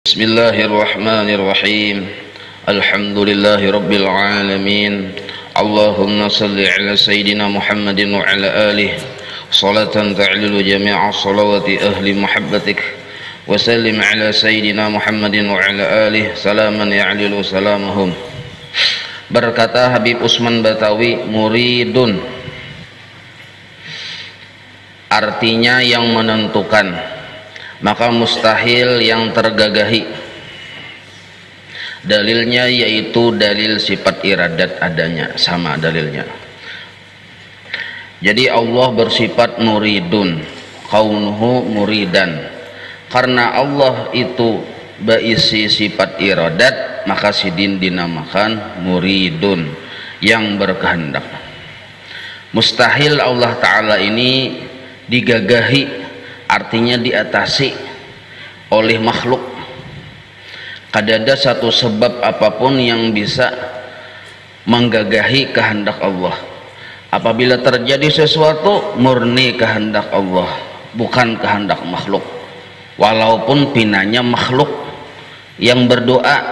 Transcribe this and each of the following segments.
Bismillahirrahmanirrahim. Alhamdulillahi rabbil alamin. Allahumma salli ala sayyidina Muhammadin wa ala alihi salatan ta'lilu jami'a salawati ahli muhabbatik wa sallim ala sayyidina Muhammadin wa ala alihi salaman ya'lilu salamahum. Berkata Habib Usman Batawi, muridun artinya yang menentukan, maka mustahil yang tergagahi. Dalilnya yaitu dalil sifat iradat adanya, sama dalilnya. Jadi Allah bersifat muridun, kaunuhu muridan. Karena Allah itu berisi sifat iradat, maka sidin dinamakan muridun, yang berkehendak. Mustahil Allah Ta'ala ini digagahi, artinya diatasi oleh makhluk. Kadada satu sebab apapun yang bisa menggagahi kehendak Allah. Apabila terjadi sesuatu, murni kehendak Allah, bukan kehendak makhluk. Walaupun pinanya makhluk yang berdoa,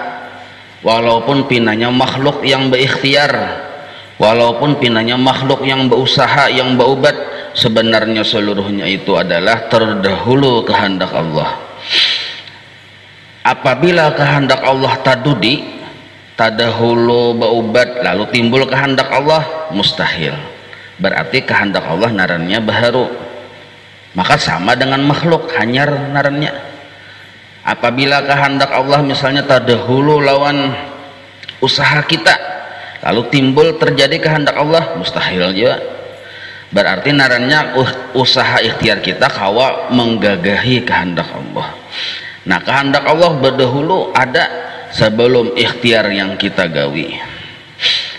walaupun pinanya makhluk yang berikhtiar, walaupun pinanya makhluk yang berusaha, yang berobat, sebenarnya seluruhnya itu adalah terdahulu kehendak Allah. Apabila kehendak Allah tadudi, tadahulu berobat lalu timbul kehendak Allah, mustahil. Berarti kehendak Allah narannya baharu, maka sama dengan makhluk, hanyar narannya. Apabila kehendak Allah misalnya tadahulu lawan usaha kita, lalu timbul terjadi kehendak Allah, mustahil juga. Berarti narannya usaha ikhtiar kita kawa menggagahi kehendak Allah. Nah, kehendak Allah berdahulu ada sebelum ikhtiar yang kita gawi.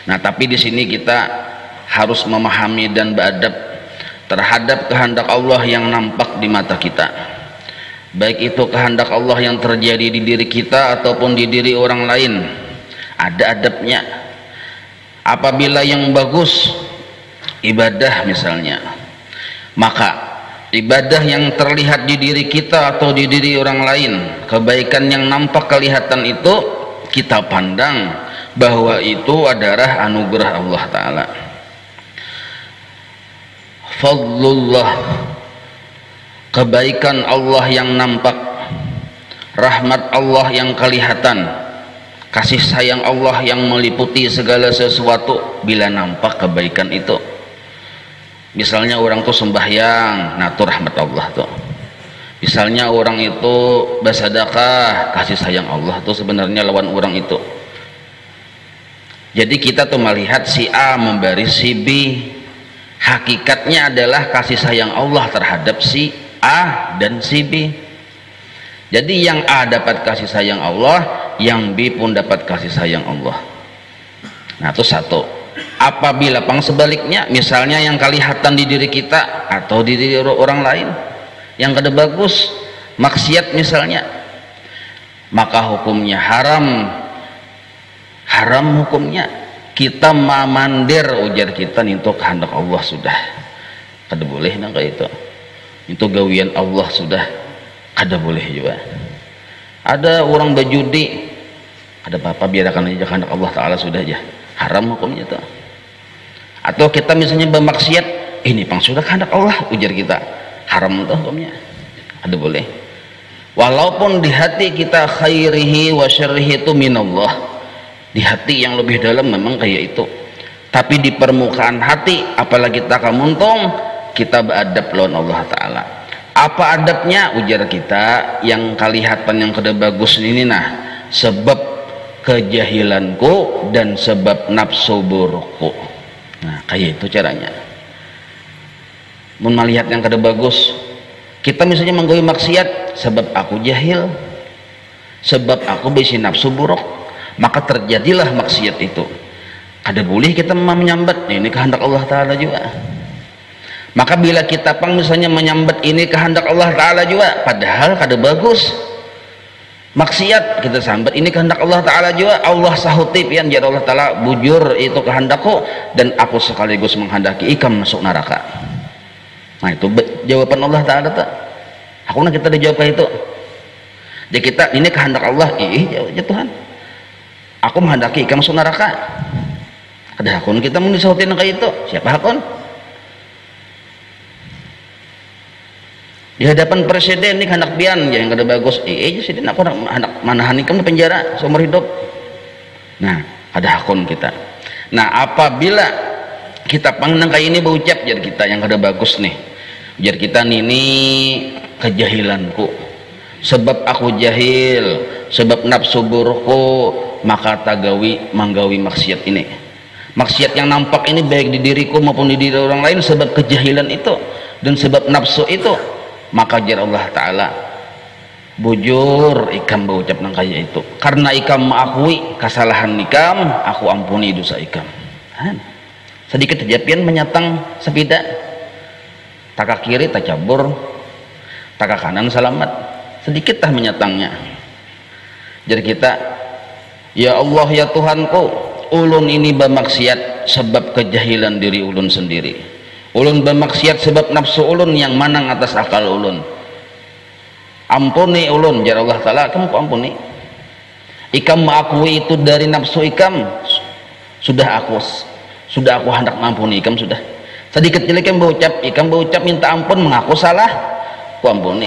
Nah, tapi di sini kita harus memahami dan beradab terhadap kehendak Allah yang nampak di mata kita. Baik itu kehendak Allah yang terjadi di diri kita ataupun di diri orang lain. Ada adabnya. Apabila yang bagus ibadah misalnya, maka ibadah yang terlihat di diri kita atau di diri orang lain, kebaikan yang nampak kelihatan itu kita pandang bahwa itu adalah anugerah Allah Ta'ala, fadlullah, kebaikan Allah yang nampak, rahmat Allah yang kelihatan, kasih sayang Allah yang meliputi segala sesuatu bila nampak kebaikan itu. Misalnya orang tuh sembahyang, nah itu rahmat Allah tuh. Misalnya orang itu bersedekah, kasih sayang Allah tuh sebenarnya lawan orang itu. Jadi kita tuh melihat si A memberi si B, hakikatnya adalah kasih sayang Allah terhadap si A dan si B. Jadi yang A dapat kasih sayang Allah, yang B pun dapat kasih sayang Allah. Nah itu satu. Apabila pang sebaliknya, misalnya yang kelihatan di diri kita atau di diri orang lain yang kada bagus, maksiat misalnya, maka hukumnya haram. Haram hukumnya kita mamandir, ujar kita itu kehendak Allah sudah kada boleh nang kayak itu gawian Allah sudah kada boleh juga. Ada orang berjudi, ada apa-apa biarkan aja, kehendak Allah Ta'ala sudah aja, haram hukumnya itu. Atau kita misalnya bermaksiat, ini pang sudah kehendak Allah, ujar kita, haram itu hukumnya, ada boleh. Walaupun di hati kita khairihi wa syarrihi itu minallah, di hati yang lebih dalam memang kayak itu, tapi di permukaan hati apalagi kita kamuntung, kita beradab lawan Allah Ta'ala. Apa adabnya, ujar kita, yang kelihatan yang kada bagus ini, nah sebab kejahilanku dan sebab nafsu burukku. Nah kayak itu caranya. Mun melihat yang kada bagus, kita misalnya menggawi maksiat, sebab aku jahil, sebab aku bisi nafsu buruk, maka terjadilah maksiat itu. Kada boleh kita menyambat, ini kehendak Allah Ta'ala juga. Maka bila kita pang misalnya menyambat ini kehendak Allah Ta'ala juga, padahal kada bagus, maksiat kita sambat ini kehendak Allah Ta'ala juga, Allah sahuti pian jar Allah Ta'ala, bujur itu kehendakku dan aku sekaligus menghendaki ikam masuk neraka. Nah itu jawaban Allah Ta'ala tak, aku nak kita dijawab itu. Jadi kita ini kehendak Allah, ya Tuhan, aku menghendaki ikam masuk neraka. Ada hakun kita mau disautin kayak itu, siapa hakun? Di hadapan presiden ini kehendak pian ya yang kada bagus, presiden aku hendak manahan ikam di penjara seumur hidup. Nah, ada hakun kita. Nah, apabila kita pandang kayak ini berucap jadi kita yang kada bagus nih, jadi kita ini kejahilanku, sebab aku jahil, sebab nafsu burukku, maka tagawi manggawi maksiat ini. Maksiat yang nampak ini baik di diriku maupun di diri orang lain sebab kejahilan itu dan sebab nafsu itu, maka jar Allah Ta'ala bujur ikam berucap nang kaya itu, karena ikam mengakui kesalahan ikam, aku ampuni dosa ikam. Sedikit terjapian menyatang sepeda, taka kiri tak cabur, taka kanan selamat, sedikit tah menyatangnya. Jadi kita, ya Allah ya Tuhanku, ulun ini bermaksiat sebab kejahilan diri ulun sendiri, ulun bermaksiat sebab nafsu ulun yang manang atas akal ulun, ampuni ulun jar Allah Ta'ala, kamu ampuni. Ikam mengakui itu dari nafsu ikam, sudah aku hendak mengampuni ikam, sudah sedikit jelek ikam berucap minta ampun, mengaku salah, aku ampuni.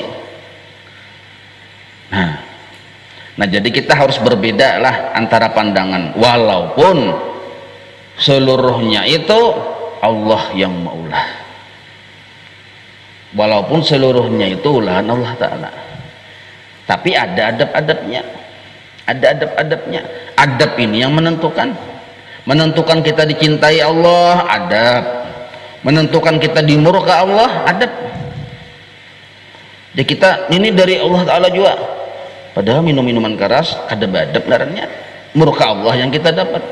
Nah jadi kita harus berbeda lah antara pandangan, walaupun seluruhnya itu Allah yang maulah, walaupun seluruhnya itu ulahan Allah Ta'ala, tapi ada adab-adabnya, ada adab-adabnya. Adab ini yang menentukan kita dicintai Allah, adab. Menentukan kita dimurka Allah, adab. Jadi kita ini dari Allah Ta'ala juga, padahal minum-minuman keras kada badab ngarannya, murka Allah yang kita dapat.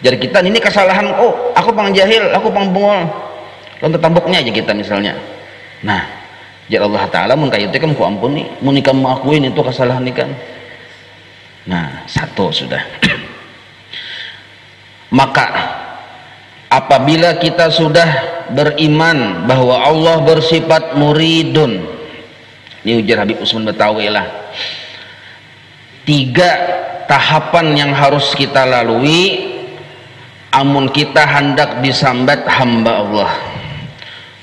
Jadi kita ini kesalahan, aku pang jahil, aku pang bungol, lontar tambuknya aja kita misalnya. Nah, jadi Allah Ta'ala mun kayak itu kan ku ampuni, mun ikam mengakuin itu kesalahan ikan. Nah, satu sudah. Maka apabila kita sudah beriman bahwa Allah bersifat muridun, ini ujar Habib Usman Betawi lah, 3 tahapan yang harus kita lalui amun kita hendak disambat hamba Allah,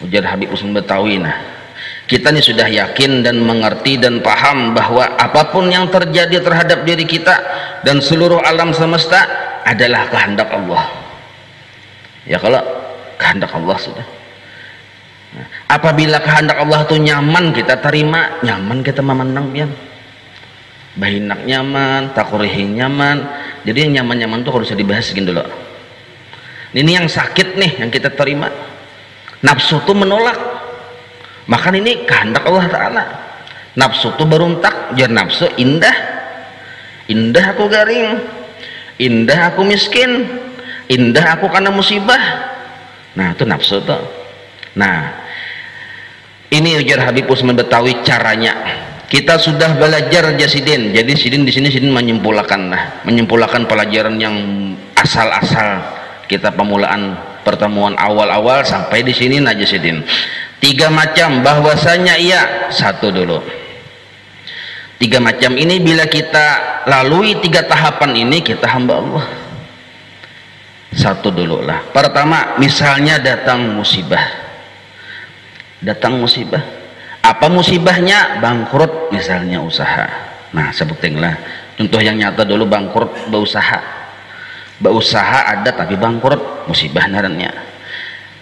ujar Habib Usman Betawi. Nah, kita ini sudah yakin dan mengerti dan paham bahwa apapun yang terjadi terhadap diri kita dan seluruh alam semesta adalah kehendak Allah. Ya, kalau kehendak Allah sudah. Nah, apabila kehendak Allah itu nyaman kita terima, nyaman kita memandang pian. Bahinak nyaman, takurihing nyaman. Jadi yang nyaman-nyaman itu harus dibahas gini dulu. Ini yang sakit nih yang kita terima. Nafsu itu menolak. Maka ini kehendak Allah Ta'ala. Nafsu itu beruntak, jar nafsu indah, indah aku garing, indah aku miskin, indah aku karena musibah. Nah, itu nafsu tuh. Nah, ini ujar Habib Usman Betawi caranya. Kita sudah belajar Jasidin. Jadi Sidin di sini Sidin menyimpulkan pelajaran yang asal-asal kita pemulaan pertemuan awal-awal sampai di sini aja Sidin. 3 macam bahwasanya iya, 1 dulu. 3 macam ini bila kita lalui 3 tahapan ini kita hamba Allah. 1 dulu lah. Pertama, misalnya datang musibah. Datang musibah. Apa musibahnya? Bangkrut misalnya usaha. Nah, sebutinlah. Contoh yang nyata dulu, bangkrut berusaha. Berusaha ada tapi bangkrut, musibah narannya.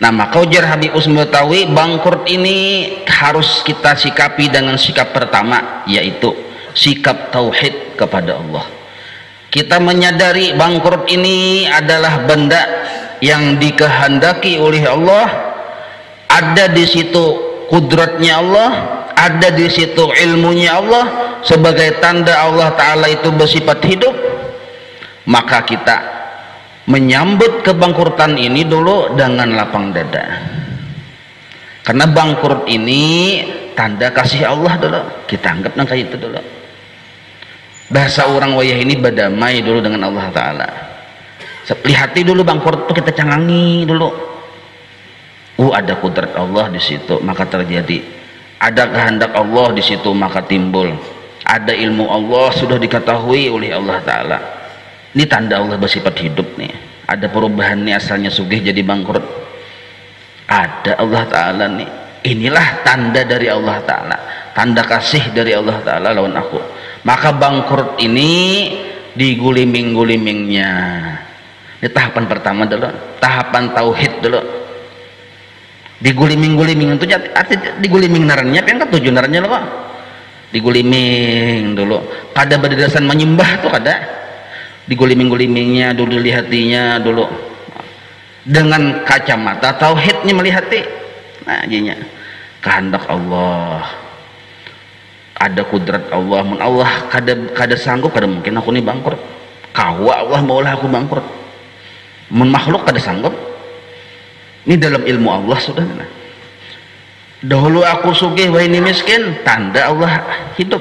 Nah, maka ujar Habib Usman Betawi, bangkrut ini harus kita sikapi dengan sikap pertama, yaitu sikap tauhid kepada Allah. Kita menyadari bangkrut ini adalah benda yang dikehendaki oleh Allah, ada di situ kudratnya Allah, ada di situ ilmunya Allah, sebagai tanda Allah Ta'ala itu bersifat hidup. Maka kita menyambut kebangkrutan ini dulu dengan lapang dada, karena bangkrut ini tanda kasih Allah dulu, kita anggap nang kayak itu dulu. Bahasa orang wayah ini berdamai dulu dengan Allah Ta'ala. Lihati dulu bangkrut itu kita cangangi dulu, ada kudrat Allah di situ maka terjadi, ada kehendak Allah di situ maka timbul. ada ilmu Allah sudah diketahui oleh Allah Ta'ala. Ini tanda Allah bersifat hidup nih. Ada perubahan nih, asalnya sugih jadi bangkrut. Ada Allah Ta'ala nih. Inilah tanda dari Allah Ta'ala, tanda kasih dari Allah Ta'ala lawan aku. Maka bangkrut ini diguliming-gulimingnya. Ini tahapan pertama dulu, tahapan tauhid dulu. Diguliming-guliming itu arti diguliming narannya, yang ketujuh narannya loh kok. Diguliming dulu. Kada berdasarkan menyembah tuh kada. Diguliming-gulimingnya dulu, dilihatnya dulu. Dengan kacamata tauhidnya melihati. Nah, jadinya kehendak Allah. Ada kudrat Allah. Mun Allah kada sanggup, kada mungkin aku nih bangkrut. Kawa Allah maulah aku bangkrut. Mun makhluk kada sanggup. Ini dalam ilmu Allah sudah. Dahulu aku sugih wa ini miskin, tanda Allah hidup.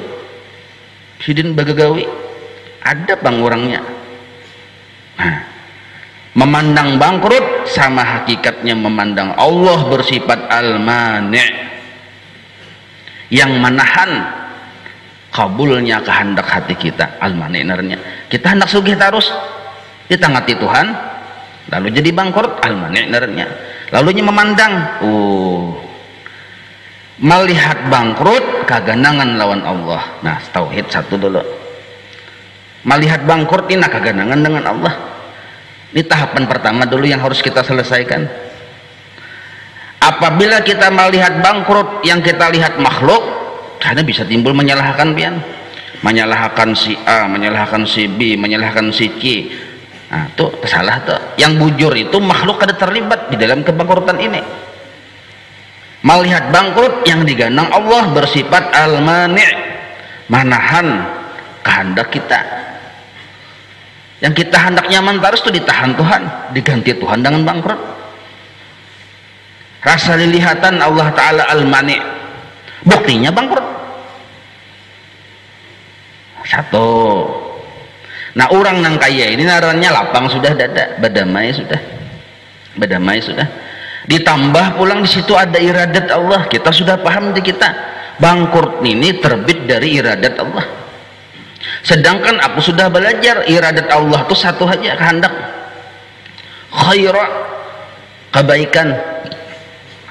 Sidin bagagawi. Ada bang orangnya. Nah, memandang bangkrut sama hakikatnya memandang Allah bersifat al-mani', yang menahan kabulnya kehendak hati kita. Al-mani' narnya kita hendak sugih terus ditangati Tuhan, lalu jadi bangkrut. Al-mani' narnya lalunya memandang melihat bangkrut kaganangan lawan Allah. Nah, tauhid satu dulu. Melihat bangkrut ini kaganangan dengan Allah. Ini tahapan pertama dulu yang harus kita selesaikan. Apabila kita melihat bangkrut yang kita lihat makhluk, karena bisa timbul menyalahkan pian, menyalahkan si A, menyalahkan si B, menyalahkan si C. Nah, tuh salah tuh. Yang bujur itu makhluk ada terlibat di dalam kebangkrutan ini. Melihat bangkrut yang diganang Allah bersifat al-mani', menahan kehendak kita. Yang kita hendak nyaman terus itu ditahan Tuhan, diganti Tuhan dengan bangkrut. Rasa lilihatan Allah Ta'ala al-mani', buktinya bangkrut. Satu. Nah, orang nang kaya ini narannya lapang sudah dada, badamai sudah. Badamai sudah. Ditambah pulang di situ ada iradat Allah. Kita sudah paham di kita. Bangkrut ini terbit dari iradat Allah. Sedangkan aku sudah belajar iradat Allah itu satu saja, kehendak khaira, kebaikan.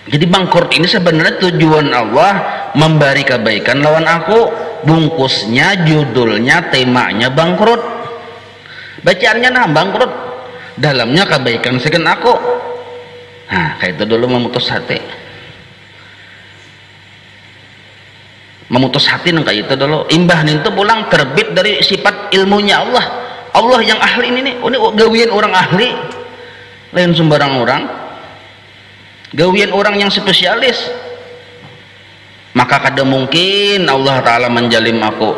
Jadi bangkrut ini sebenarnya tujuan Allah memberi kebaikan lawan aku. Bungkusnya, judulnya, temanya bangkrut. Bacaannya nah bangkrut, dalamnya kebaikan seken aku. Nah, kayak itu dulu memutus hati. Memutus hati nang kayak itu dulu. Imbah itu pulang terbit dari sifat ilmunya Allah. Allah yang ahli ini gawian orang ahli. Lain sembarang orang. Gawian orang yang spesialis. Maka kada mungkin Allah Ta'ala menjalim aku.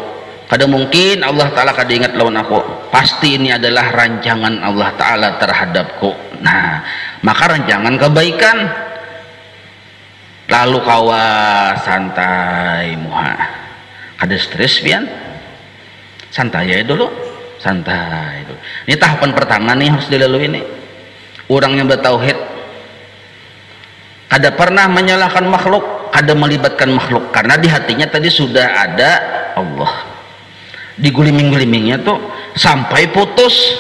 Kada mungkin Allah Ta'ala kada ingat lawan aku. Pasti ini adalah rancangan Allah Ta'ala terhadapku. Nah, maka rancangan kebaikan. Lalu kawa santai muha. Kada stres pian. Santai aja dulu. Santai dulu. Ini tahapan pertama nih harus dilalui ini. Orang yang bertauhid kada pernah menyalahkan makhluk, kada melibatkan makhluk, karena di hatinya tadi sudah ada Allah. Diguliming-gulimingnya tuh sampai putus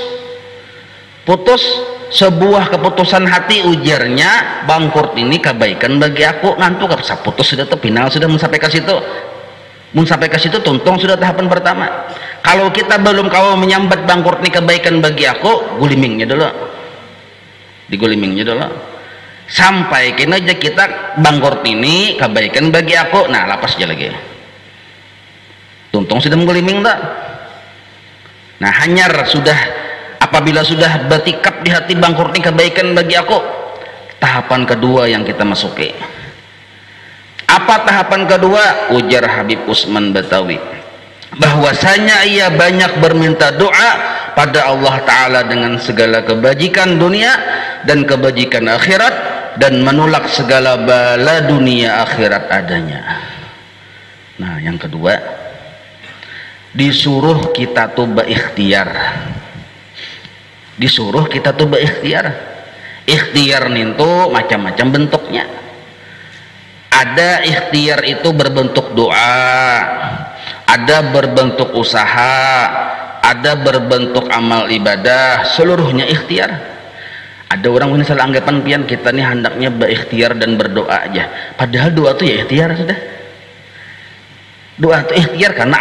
sebuah keputusan hati, ujarnya bangkrut ini kebaikan bagi aku. Ngantuk bisa putus sudah tuh, final sudah sampai ke situ. Mun sampai ke situ tuntung sudah tahapan pertama. Kalau kita belum kau menyambat bangkrut ini kebaikan bagi aku, gulimingnya dulu. Digulingnya dulu sampai kena aja kita bangkrut ini kebaikan bagi aku. Nah, lapas aja lagi tuntung sudah mengguliming tak. Nah, hanyar sudah. Apabila sudah bertikap di hati bangkrut ini kebaikan bagi aku, tahapan kedua yang kita masuki. Apa tahapan kedua? Ujar Habib Usman Batawi, bahwasanya ia banyak berminta doa pada Allah Ta'ala dengan segala kebajikan dunia dan kebajikan akhirat, dan menolak segala bala dunia akhirat adanya. Nah, yang kedua, disuruh kita tuh berikhtiar. Disuruh kita tuh berikhtiar. Ikhtiar itu macam-macam bentuknya. Ada ikhtiar itu berbentuk doa, ada berbentuk usaha, ada berbentuk amal ibadah, seluruhnya ikhtiar. Ada orang ini salah anggapan pian kita nih hendaknya berikhtiar dan berdoa aja, padahal doa itu ya ikhtiar sudah. Doa itu ikhtiar karena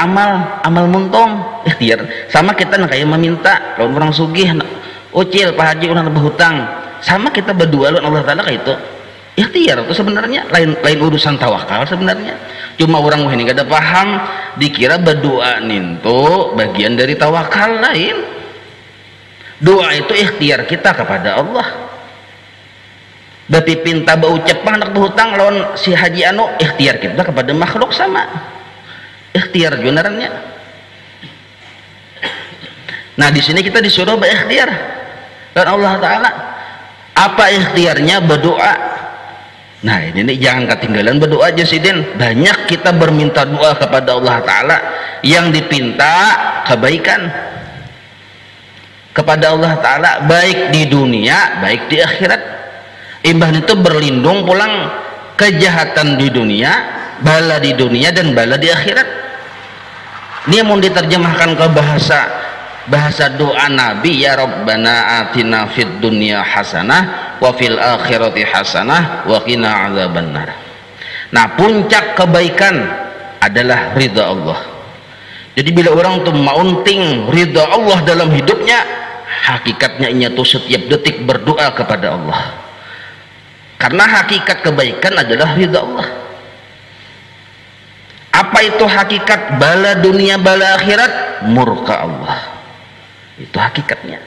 amal muntong ikhtiar. Sama kita kayak meminta lawan orang sugih, ucil Pak Haji orang berhutang, sama kita berdoa lawan Allah Taala kayak itu ikhtiar. Itu sebenarnya lain urusan tawakal sebenarnya. Cuma orang ini gak ada paham, dikira berdoa nintu bagian dari tawakal. Lain, doa itu ikhtiar kita kepada Allah. Berarti pinta baucap anak berhutang lawan si haji anu ikhtiar kita kepada makhluk, sama ikhtiar sebenarnya. Nah di sini kita disuruh berikhtiar dan Allah Taala. Apa ikhtiarnya? Berdoa. Nah ini jangan ketinggalan berdoa aja sidin. Banyak kita berminta doa kepada Allah Ta'ala, yang dipinta kebaikan kepada Allah Ta'ala, baik di dunia baik di akhirat. Imbah itu berlindung pulang kejahatan di dunia, bala di dunia dan bala di akhirat. Ini mau diterjemahkan ke bahasa doa Nabi, ya Rabbana atina fid dunya hasanah wa fil akhirati hasanah wa qina azabannar. Nah puncak kebaikan adalah ridha Allah. Jadi bila orang tuh maunting ridha Allah dalam hidupnya, hakikatnya ini tuh setiap detik berdoa kepada Allah, karena hakikat kebaikan adalah ridha Allah. Apa itu hakikat bala dunia bala akhirat? Murka Allah. Itu hakikatnya.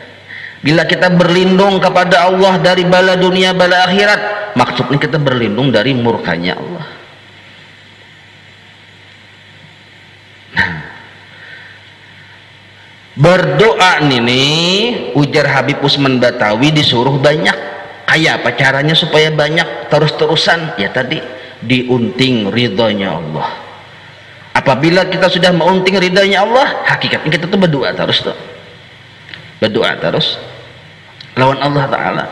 Bila kita berlindung kepada Allah dari bala dunia bala akhirat, maksudnya kita berlindung dari murkanya Allah. Nah, berdoa nih ujar Habib Usman Batawi disuruh banyak. Kayak apa caranya supaya banyak terus-terusan? Ya tadi, diunting ridhonya Allah. Apabila kita sudah mengunting ridhonya Allah, hakikatnya kita tuh berdoa terus tuh. Berdoa terus lawan Allah Ta'ala.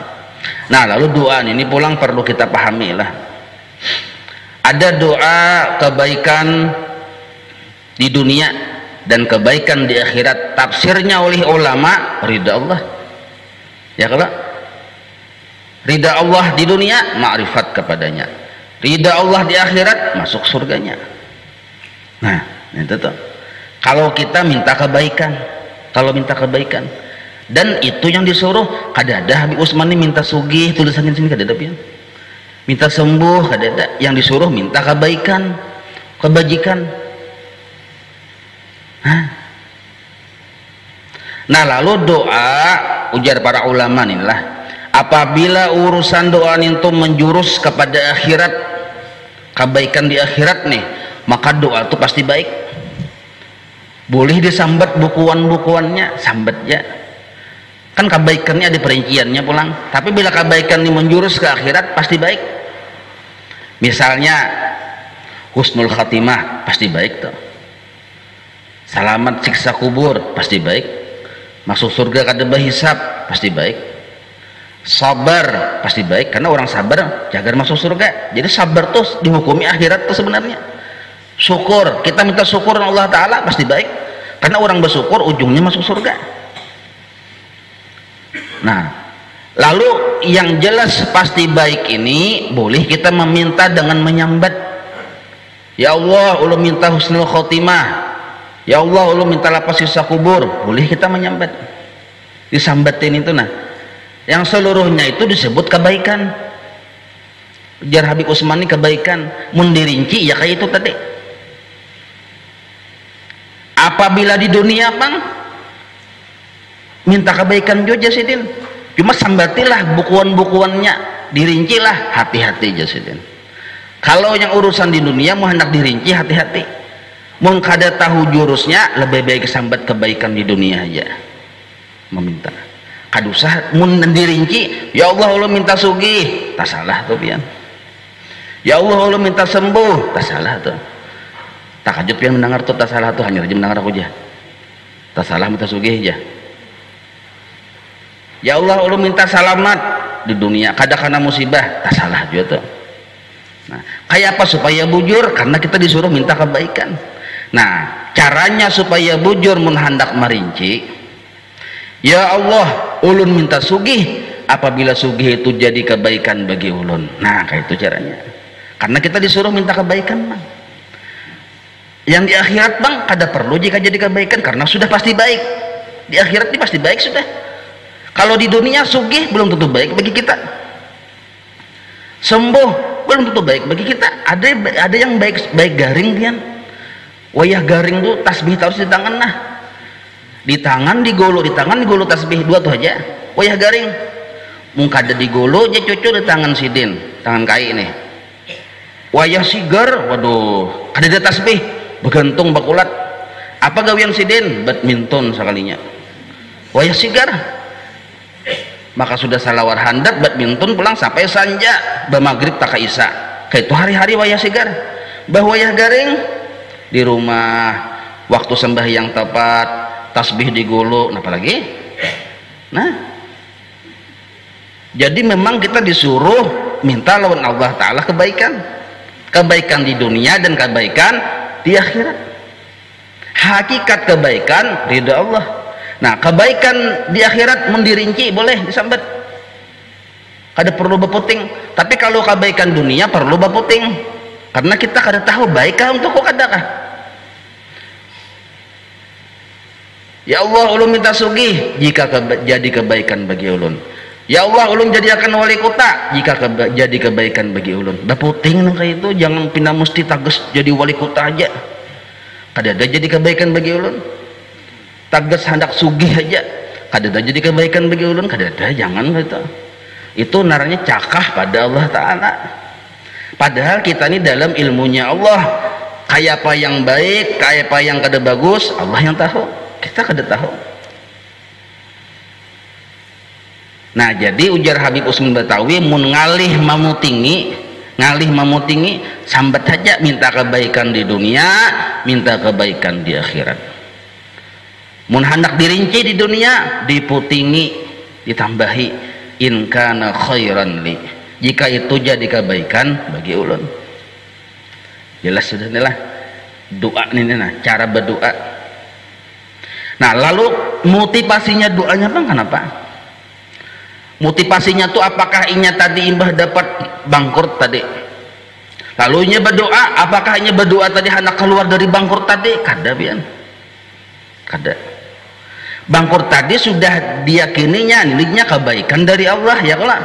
Nah lalu doa ini pulang perlu kita pahami lah. Ada doa kebaikan di dunia dan kebaikan di akhirat. Tafsirnya oleh ulama ridha Allah. Ya kalau ridha Allah di dunia, ma'rifat kepadanya. Ridha Allah di akhirat, masuk surganya. Nah itu tuh kalau kita minta kebaikan, dan itu yang disuruh. Kadada Habib Usman ini minta sugih, tulisannya sini kadada pian, minta sembuh kadada. Yang disuruh minta kebaikan, kebajikan. Nah lalu doa ujar para ulama inilah, apabila urusan doa itu menjurus kepada akhirat, kebaikan di akhirat nih, maka doa itu pasti baik. Boleh disambat bukuan-bukuannya, sambat ya. Kan kebaikannya ada perinciannya pulang. Tapi bila kebaikan ini menjurus ke akhirat, pasti baik. Misalnya husnul khatimah, pasti baik tuh. Selamat siksa kubur, pasti baik. Masuk surga kada hisab, pasti baik. Sabar, pasti baik. Karena orang sabar jaga masuk surga. Jadi sabar tuh dihukumi akhirat tuh sebenarnya. Syukur, kita minta syukur Allah Ta'ala, pasti baik. Karena orang bersyukur ujungnya masuk surga. Nah lalu yang jelas pasti baik ini boleh kita meminta dengan menyambat. Ya Allah ulun minta husnul khotimah, ya Allah ulun minta lapas sisa kubur, boleh kita menyambat, disambatin itu. Nah yang seluruhnya itu disebut kebaikan. Ujar Habib Usman ini kebaikan mendirinci ya kayak itu tadi. Apabila di dunia bang minta kebaikan juga sidin, cuma sambatilah bukuan-bukuannya, dirincilah, hati-hati aja sidin. Kalau yang urusan di dunia mau hendak dirinci, hati-hati. Mau kada tahu jurusnya, lebih baik sambat kebaikan di dunia aja meminta. Kadusah mun dirinci, ya Allah Allah minta sugih, tak salah tuh pian. Ya Allah Allah minta sembuh, tak salah tuh. Tak kajut pian mendengar tuh, tak salah tuh, hanya aja mendengar aku aja. Tak salah minta sugih aja. Ya Allah Allah minta selamat di dunia, kada kena musibah, tak salah juga tuh. Nah kayak apa supaya bujur? Karena kita disuruh minta kebaikan. Nah caranya supaya bujur mun hendak merinci, ya Allah ulun minta sugih apabila sugih itu jadi kebaikan bagi ulun. Nah kayak itu caranya, karena kita disuruh minta kebaikan bang. Yang di akhirat bang kada perlu jika jadi kebaikan karena sudah pasti baik. Di akhirat ini pasti baik sudah. Kalau di dunia sugih belum tentu baik bagi kita, sembuh belum tentu baik bagi kita. Ada yang baik garing pian. Wayah garing tuh tasbih harus di tangan nah. Di tangan digolo tasbih dua tuh aja. Wayah garing. Mung kada digolo aja cucu di tangan sidin, tangan kai nih. Wayah sigar, waduh, kada ada tasbih, begantung bakulat. Apa gawian sidin? Badminton sekalinya. Wayah sigar. Maka sudah salawar handap badminton pulang sampai sanja bamaghrib tak isa. Kayak itu hari-hari wayah sigar. Bah wayah garing di rumah waktu sembahyang tepat tasbih digolo, apa lagi? Nah, jadi memang kita disuruh minta lawan Allah Ta'ala kebaikan di dunia dan kebaikan di akhirat. Hakikat kebaikan ridha Allah. Nah kebaikan di akhirat mendirinci boleh disambat, kada perlu beputing. Tapi kalau kebaikan dunia perlu beputing, karena kita kada tahu baikkah untuk kok kadakah. Ya Allah ulun minta sugih jika jadi kebaikan bagi ulun. Ya Allah ulun jadikan wali kota jika jadi kebaikan bagi ulun. Beputing nang kayak itu, jangan pindah mesti tages jadi wali kota aja. Kada ada jadi kebaikan bagi ulun. Tages hendak sugih aja kada ada jadi kebaikan bagi ulun, kada ada, jangan gitu. Itu naranya cakah pada Allah Ta'ala. Padahal kita ini dalam ilmunya Allah, kayak apa yang baik, kayak apa yang kada bagus, Allah yang tahu, kita kada tahu. Nah jadi ujar Habib Usman Batawi, mun ngalih mamutingi sambat saja, minta kebaikan di dunia, minta kebaikan di akhirat. Mun hendak dirinci di dunia diputingi, ditambahi in kana khairan li, jika itu jadi kebaikan bagi ulun. Jelas sudah inilah doa ini nah, cara berdoa. Nah lalu motivasinya doanya bang kenapa? Motivasinya tuh apakah inya tadi imbah dapat bangkrut tadi, lalu inya berdoa, apakah inya berdoa tadi hendak keluar dari bangkrut tadi? Kada pian, kada. Bangkrut tadi sudah diyakininya miliknya kebaikan dari Allah ya kalau,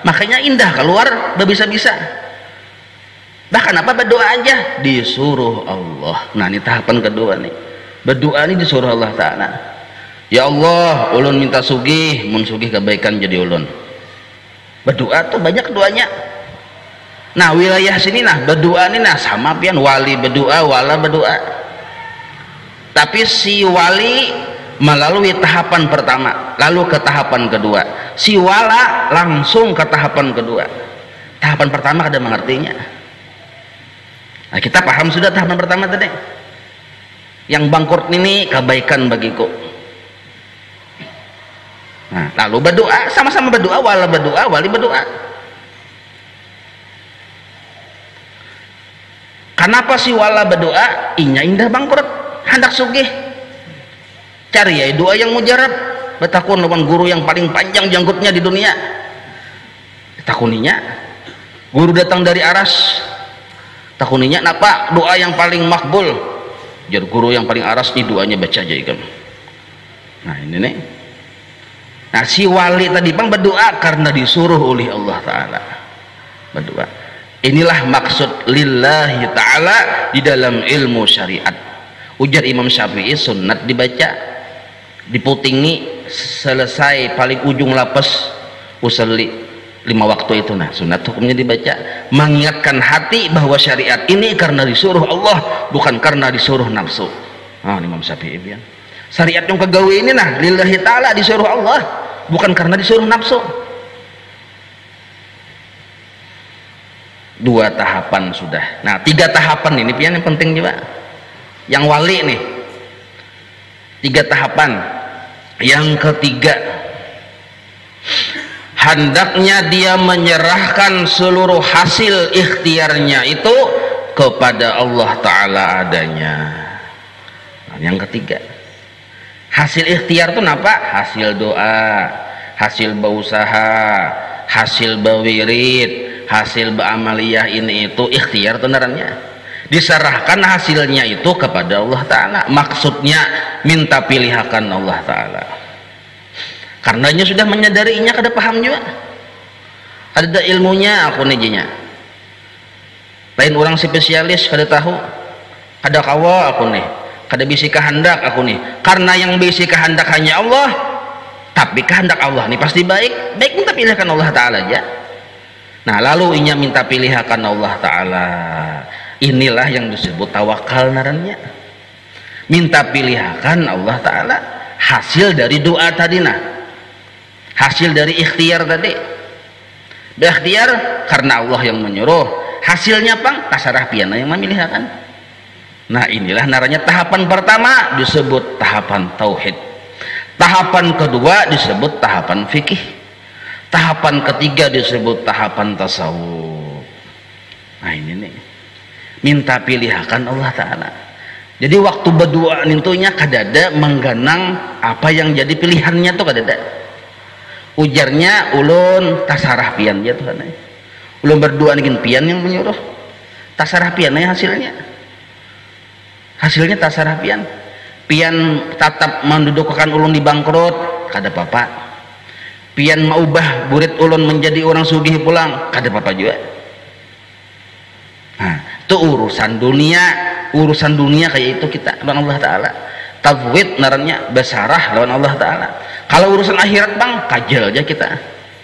makanya indah keluar bisa-bisa. Bahkan apa berdoa aja disuruh Allah. Nah ini tahapan kedua nih, berdoa ini disuruh Allah Ta'ala. Ya Allah ulun minta sugih, mun sugih kebaikan jadi ulun. Berdoa tuh banyak doanya. Nah wilayah sini nah berdoa ini nah sama pian, wali berdoa, wala berdoa. Tapi si wali melalui tahapan pertama, lalu ke tahapan kedua. Si wala langsung ke tahapan kedua. Tahapan pertama kada mengertinya. Nah kita paham sudah tahapan pertama tadi. Yang bangkrut ini kebaikan bagiku. Nah lalu berdoa, sama-sama berdoa, wala berdoa, wali berdoa. Kenapa si wala berdoa? Inya indah bangkrut, hendak sugih. Cari ya doa yang mujarab, betakun lawan guru yang paling panjang janggutnya di dunia. Takuninya guru datang dari aras, takuninya napa doa yang paling makbul? Jar guru yang paling aras ini doanya baca aja ikan. Nah ini nih. Nah si wali tadi bang berdoa karena disuruh oleh Allah Ta'ala berdoa. Inilah maksud lillahi ta'ala di dalam ilmu syariat. Ujar Imam Syafi'i, sunnat dibaca diputingi selesai paling ujung lapas usalli 5 waktu itu. Nah sunat hukumnya dibaca, mengingatkan hati bahwa syariat ini karena disuruh Allah, bukan karena disuruh nafsu. Imam Syafi'i bilang syariat yang kegawe ini nah lillahi ta'ala disuruh Allah, bukan karena disuruh nafsu. 2 tahapan sudah. Nah 3 tahapan ini pian yang penting juga yang wali nih, 3 tahapan. Yang ketiga, hendaknya dia menyerahkan seluruh hasil ikhtiarnya itu kepada Allah Ta'ala adanya. Yang ketiga, hasil ikhtiar itu apa? Hasil doa, hasil berusaha, hasil berwirid, hasil beramaliyah, ini itu ikhtiar benerannya. Diserahkan hasilnya itu kepada Allah Ta'ala. Maksudnya minta pilihakan Allah Ta'ala. Karenanya sudah menyadarinya, kada paham juga. Ada ilmunya aku nijinya. Lain orang spesialis kada tahu. Kada kawa aku nih. Kada bisi kehendak aku nih. Karena yang bisi kehendak hanya Allah. Tapi kehendak Allah nih pasti baik. Baik minta pilihakan Allah Ta'ala aja. Nah lalu inya minta pilihakan Allah Ta'ala. Inilah yang disebut tawakal narannya. Minta pilihakan Allah Ta'ala. Hasil dari doa tadi nah. Hasil dari ikhtiar tadi. Berikhtiar karena Allah yang menyuruh. Hasilnya pang tasarah piana yang memilihkan. Nah inilah naranya tahapan pertama disebut tahapan tauhid. Tahapan kedua disebut tahapan fikih. Tahapan ketiga disebut tahapan tasawuf. Nah ini nih, minta pilihakan Allah Ta'ala. Jadi waktu berdoa nintunya kadada mengganang apa yang jadi pilihannya tuh kadada. Ujarnya ulun tasarah pian ya Tuhan. Ulun berdoa nih pian yang menyuruh. Tasarah pian ya hasilnya. Hasilnya tasarah pian tatap mendudukan ulun di bangkrut kada apa-apa, pian maubah burit ulun menjadi orang sugih pulang kada apa-apa juga. Nah itu urusan dunia kayak itu kita lawan Allah Ta'ala. Tafwid narannya basarah lawan Allah Ta'ala. Kalau urusan akhirat bang kajal aja kita,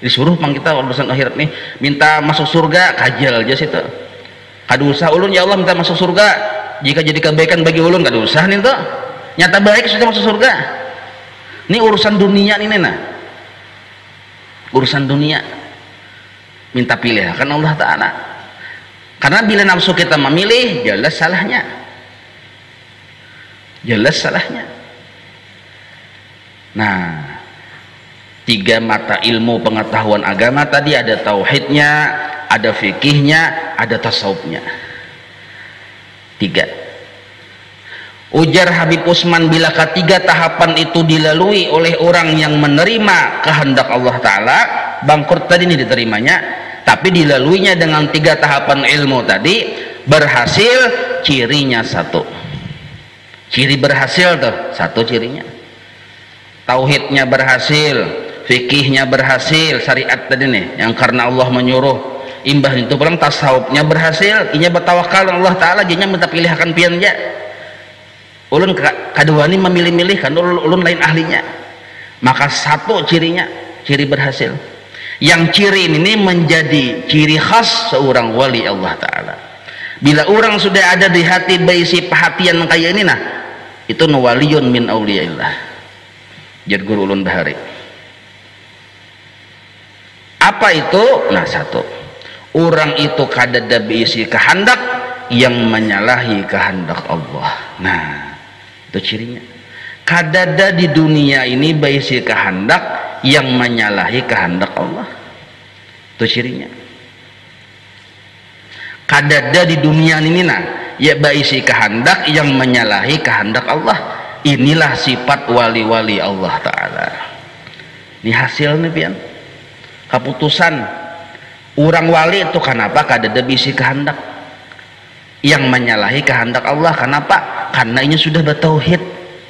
disuruh bang kita urusan akhirat nih minta masuk surga kajal aja situ. Kada usah ulun ya Allah minta masuk surga, jika jadi kebaikan bagi ulun kada usah nih tuh, nyata baik sudah masuk surga. Ini urusan dunia ini nah, urusan dunia minta pilihakan Allah Ta'ala. Karena bila nafsu kita memilih jelas salahnya, jelas salahnya. Nah 3 mata ilmu pengetahuan agama tadi, ada tauhidnya, ada fikihnya, ada tasawufnya. 3. Ujar Habib Usman, bila ketiga tahapan itu dilalui oleh orang yang menerima kehendak Allah Ta'ala, bangkrut tadi ini diterimanya, tapi dilaluinya dengan 3 tahapan ilmu tadi, berhasil. Cirinya 1. Ciri berhasil tuh 1 cirinya. Tauhidnya berhasil, fikihnya berhasil, syariat tadi nih yang karena Allah menyuruh. Imbah itu pulang tasawufnya berhasil, inya bertawakal Allah Ta'ala, jadinya minta pilihakan pian ya. Ulun kaduani memilih-milih kan ulun lain ahlinya. Maka 1 cirinya, ciri berhasil. Yang ciri ini menjadi ciri khas seorang wali Allah Ta'ala. Bila orang sudah ada di hati berisi perhatian kayak ini nah, itu waliyun min auliyaillah. Jadi guru ulun bahari. Apa itu? Nah 1. Orang itu kadada berisi kehendak yang menyalahi kehendak Allah. Nah itu cirinya. Kadada di dunia ini berisi kehendak yang menyalahi kehendak Allah. Itu cirinya. Kadada di dunia ini nah ya berisi kehendak yang menyalahi kehendak Allah. Inilah sifat wali-wali Allah Ta'ala. Ini hasilnya pian. Keputusan orang wali itu kenapa kadada bisi kehendak yang menyalahi kehendak Allah. Kenapa? Karena ini sudah bertauhid,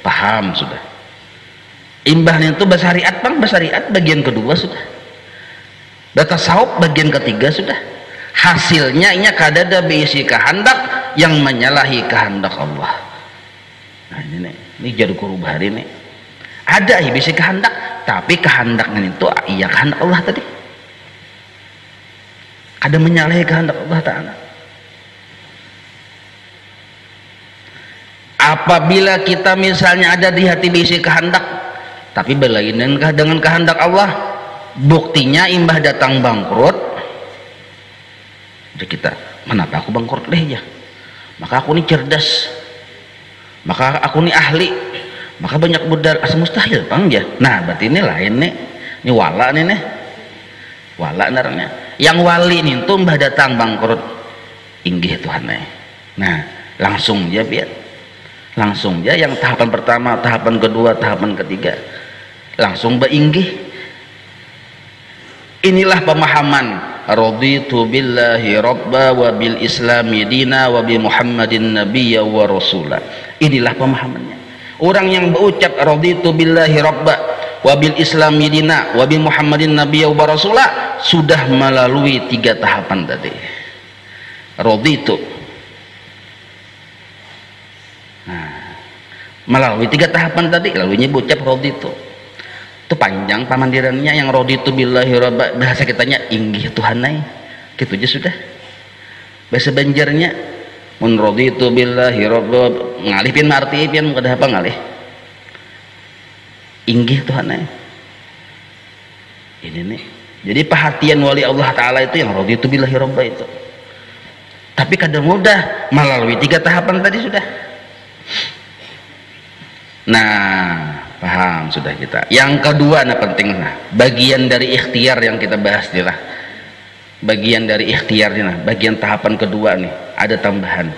paham sudah. Imbahnya itu bersyariat bang, bersyariat bagian kedua sudah. Bertasawuf bagian ketiga sudah. Hasilnya ini kadada bisi kehendak yang menyalahi kehendak Allah. Nah ini jadi guru bahari nih. Ada bisi kehendak, tapi kehendaknya itu iya kehendak Allah tadi. Ada menyalahi kehendak Allah Ta'ala. Apabila kita misalnya ada di hati bisi kehendak tapi berlainan dengan kehendak Allah, buktinya imbah datang bangkrut, jadi kita kenapa aku bangkrut deh ya, maka aku ini cerdas, maka aku ini ahli, maka banyak modal, asa mustahil bang ya. Nah berarti ini lain nih, ini wala nih wala naranya. Yang wali nih tuh mbah datang bangkrut, inggih Tuhan nih. Nah langsung dia biar langsung ya, yang tahapan pertama, tahapan kedua, tahapan ketiga langsung beinggih. Inilah pemahaman raditu billahi rabba wa bil islami dina wa bi muhammadin nabiyya wa rasula. Inilah pemahamannya. Orang yang berucap raditu billahi rabba wa bil islami dina wa bi muhammadin nabiyya wa rasula sudah melalui 3 tahapan tadi. Raditu, nah, melalui 3 tahapan tadi lalu ucap raditu. Itu panjang pamandirannya. Yang raditu billahi rabba, bahasa kitanya inggih Tuhanai, gitu aja sudah. Bahasa Banjarnya mun raditu billahi rabba, ngalih pian arti pian kada apa ngalih inggih Tuhanai. Ini nih, jadi perhatian wali Allah Ta'ala itu yang raditu billahi rabba itu. Tapi kadang mudah melalui 3 tahapan tadi sudah. Nah, paham sudah kita. Yang kedua, nah penting, nah bagian dari ikhtiar yang kita bahas nih lah. Bagian dari ikhtiar nih, nah bagian tahapan kedua nih ada tambahan.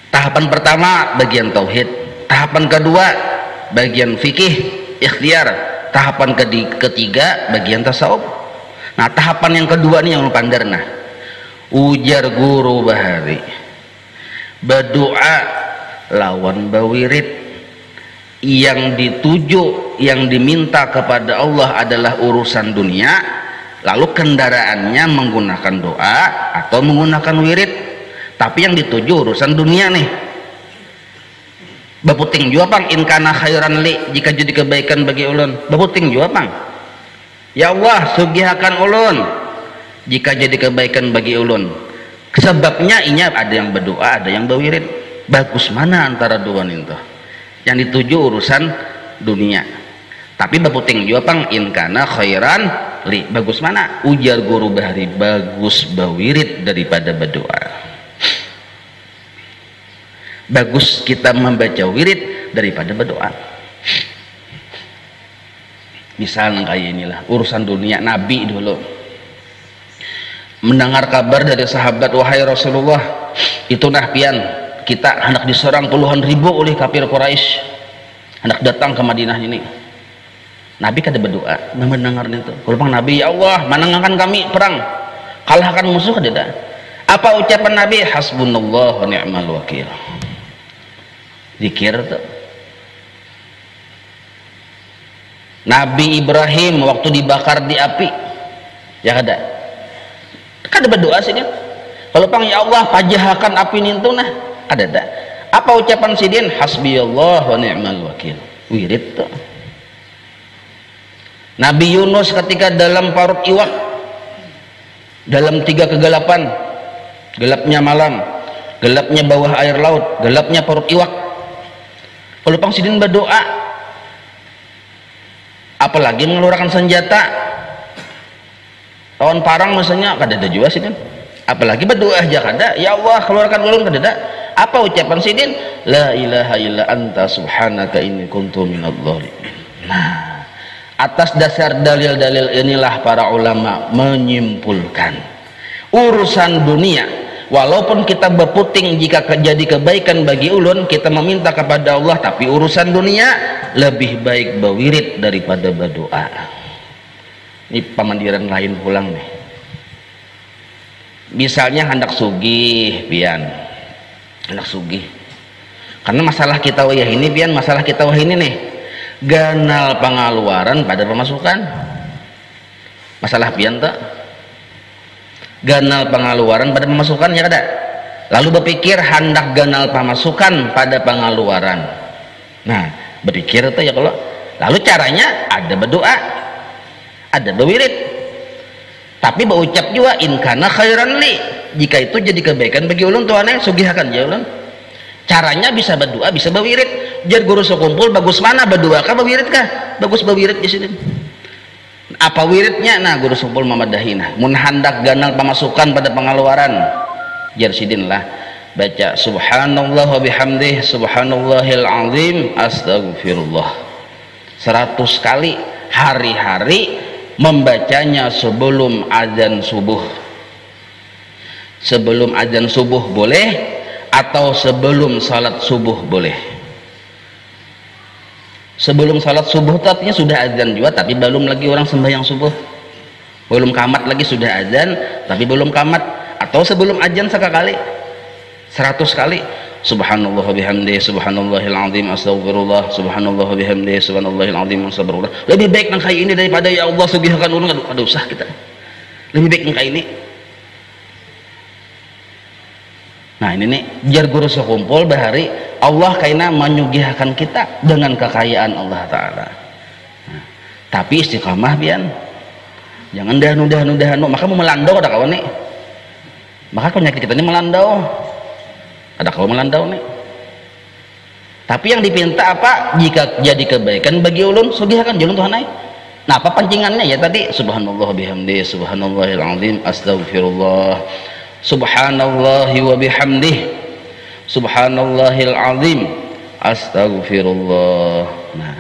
Tahapan pertama bagian tauhid, tahapan kedua bagian fikih ikhtiar, tahapan ketiga bagian tasawuf. Nah tahapan yang kedua nih yang lu pandar, nah ujar guru Bahari, berdoa lawan bawirid. Yang dituju, yang diminta kepada Allah adalah urusan dunia, lalu kendaraannya menggunakan doa atau menggunakan wirid. Tapi yang dituju urusan dunia nih, baputing jua pang in kana khairan li, jika jadi kebaikan bagi ulun baputing jua pang, ya Allah sugihakan ulun jika jadi kebaikan bagi ulun. Sebabnya inya ada yang berdoa, ada yang berwirid. Bagus mana antara dua itu? Yang dituju urusan dunia, tapi baputing jua pang in kana khairan li, bagus mana? Ujar guru Bahari, bagus berwirid daripada berdoa. Bagus kita membaca wirid daripada berdoa. Misalnya kayak inilah urusan dunia. Nabi dulu mendengar kabar dari sahabat, wahai Rasulullah, itu nah pian kita hendak diserang puluhan ribu oleh kafir Quraisy, hendak datang ke Madinah ini. Nabi kada berdoa mendengar itu. Kalau Nabi, ya Allah menangkan kami perang, kalahkan musuh kada. Apa ucapan Nabi? Hasbunallah wa ni'mal wakil. Zikir tuh. Nabi Ibrahim waktu dibakar di api, ya kada berdoa sih dia. Kalau pang ya Allah pajahakan api nintu nah, ada. Apa ucapan sidin? Hasbiyallah wa ni'mal wakil. Wirid tuh. Nabi Yunus ketika dalam parut iwak, dalam 3 kegelapan, gelapnya malam, gelapnya bawah air laut, gelapnya parut iwak, kalau pang sidin berdoa, apalagi mengeluarkan senjata lawan parang misalnya, kada ada juga sidin. Apalagi berdoa aja kada, ya Allah keluarkan ulun kada ada. Apa ucapan sidin? La ilaha illa anta subhanaka inni kuntu minadh dhalimin. Nah, atas dasar dalil-dalil inilah para ulama menyimpulkan urusan dunia, walaupun kita berputing jika jadi kebaikan bagi ulun, kita meminta kepada Allah, tapi urusan dunia lebih baik berwirid daripada berdoa. Ini pamandiran lain pulang nih. Misalnya hendak sugih pian, hendak sugih, karena masalah kita wayah ini pian, masalah kita wayah ini nih ganal pengeluaran pada pemasukan. Masalah pian tak ganal pengeluaran pada pemasukan ya kada. Lalu berpikir hendak ganal pemasukan pada pengeluaran. Nah berpikir tuh ya kalau, lalu caranya ada berdoa, ada berwirid, tapi berucap juga in kana khairan li, jika itu jadi kebaikan bagi ulun Tuhan yang sugihakan ya ulun. Caranya bisa berdoa, bisa berwirid. Jar guru sekumpul, bagus mana berdoa kah berwirid kah? Bagus berwirid di sini. Apa wiridnya? Nah guru sekumpul mamadahinah mun hendak ganal pemasukan pada pengeluaran, jar sidin lah baca subhanallah wa bihamdih subhanallahil azim astagfirullah 100 kali hari-hari, membacanya sebelum azan subuh. Sebelum azan subuh boleh, atau sebelum salat subuh boleh. Sebelum salat subuh itu artinya sudah azan juga tapi belum lagi orang sembahyang subuh, belum kamat lagi, sudah azan tapi belum kamat. Atau sebelum azan sekali 100 kali subhanallah bihamdihi subhanallahil azim astagfirullah subhanallah bihamdihi subhanallahil azim astagfirullah. Lebih baik nang kayak ini daripada ya Allah sugihakan ulun. Aduh usah kita, lebih baik nang kayak ini. Nah ini nih biar guru sekumpul bahari Allah kaina menyugihkan kita dengan kekayaan Allah Ta'ala. Nah, tapi istiqamah pian, jangan dahanu maka mau melandau ada kawan nih, maka penyakit kita ini melandau, ada kawan melandau nih. Tapi yang dipinta apa? Jika jadi kebaikan bagi ulun sugihkan jalan Tuhan naik. Nah apa pancingannya ya tadi subhanallah bihamdihi subhanallahil azim astagfirullah subhanallahi wa bihamdihi subhanallahil azim astagfirullah. Nah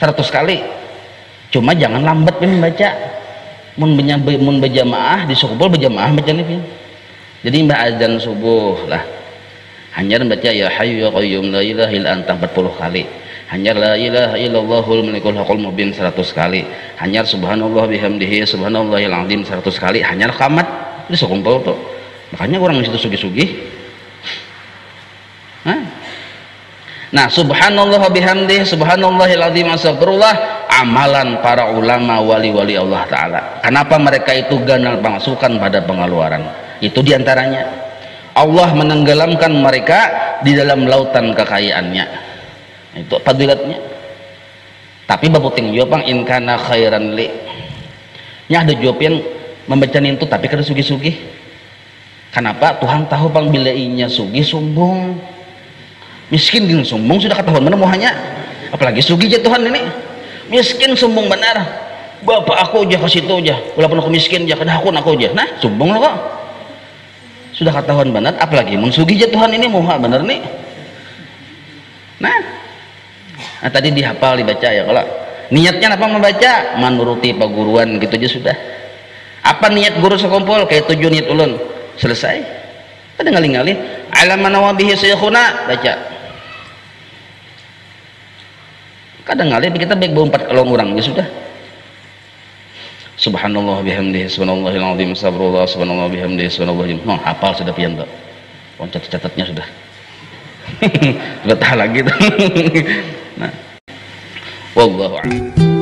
100 kali, cuma jangan lambat membaca. Mun berjamaah disukumpul berjamaah baca nih. Jadi mbak azan subuh lah hanya baca ya hayyu ya qayyum la ilaha illa anta 40 kali, hanya la ilaha illallahul malikul haqqul mubin 100 kali, hanya subhanallah bihamdihi subhanallahil azim 100 kali, hanya kamat itu sekumpul tuh. Makanya orang di situ sugih-sugih. Nah subhanallah bihamdihi subhanallahil azim astagfirullah amalan para ulama wali-wali Allah Ta'ala. Kenapa mereka itu ganal pemasukan pada pengeluaran? Itu diantaranya Allah menenggelamkan mereka di dalam lautan kekayaannya. Itu fadilatnya. Tapi baputing jawab in kana khairan li nya ada jawaban membaca itu tapi kada sugih-sugih. Kenapa? Tuhan tahu pang bila inya sugih sombong, miskin gini sombong sudah ketahuan mana mohanya, apalagi sugih aja Tuhan ini miskin sombong benar. Bapak aku aja ke situ aja walaupun aku miskin aja kedahakun aku aja, nah sombong lo kok sudah ketahuan benar, apalagi mensugi aja Tuhan ini moha bener nih. Nah tadi dihafal dibaca ya. Kalau niatnya apa membaca menuruti paguruan gitu aja sudah. Apa niat guru sekumpul kayak 7 niat ulun selesai. Ada ngali-ngali alam manawabihi syekhuna baca. Kadang ngali kita baik 4 kalon orang ya sudah. Subhanallah bihamdihi subhanallahil azim astagfirullah subhanallah bihamdihi subhanallahil azim. Noh hafal sudah pian tuh. Catat-catatnya sudah. Sudah tahan lagi tuh. Nah. Wallahu a'lam.